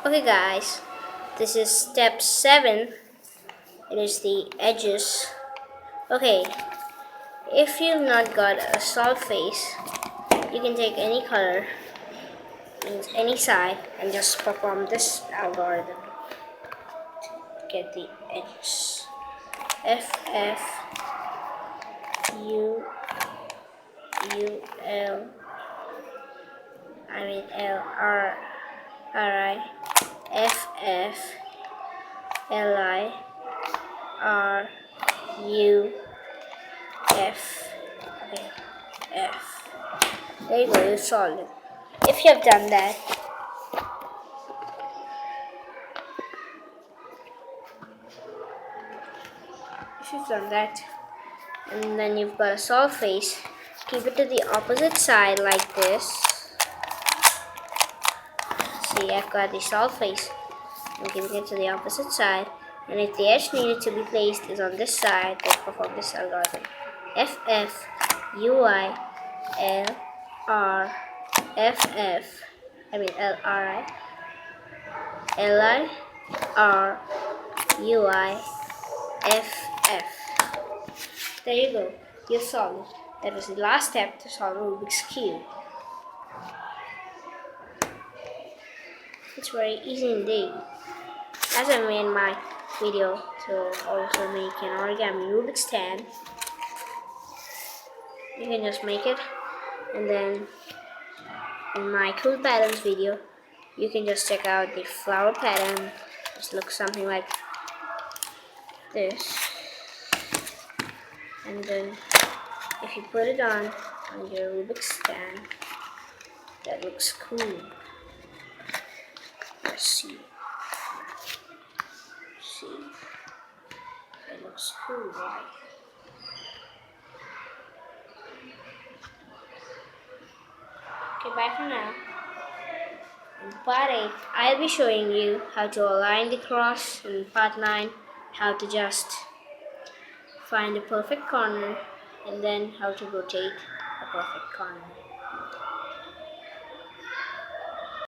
Okay guys, this is step 7. It is the edges. Okay, if you've not got a solid face, you can take any color, means any side, and just perform this algorithm to get the edges. F F U U L L R I F F L I R U F. Okay, F. There you go, you solved it. If you have done that, and then you've got a solid face, keep it to the opposite side like this. See, I've got the solid face. I'm keeping it to the opposite side, and if the edge needed to be placed is on this side, then perform this algorithm. F F U I L R F F L R I L I R U I F F. There you go. You solved it. That was the last step to solve Rubik's Cube. It's very easy indeed. As I made my video to also make an origami Rubik's stand, you can just make it, and then in my cool patterns video, you can just check out the flower pattern. It looks something like this, and then if you put it on your Rubik's stand, that looks cool. Let's see. It looks cool, right? Okay, bye for now. In part 8, I'll be showing you how to align the cross, and in part 9, how to just find a perfect corner, and then how to rotate a perfect corner.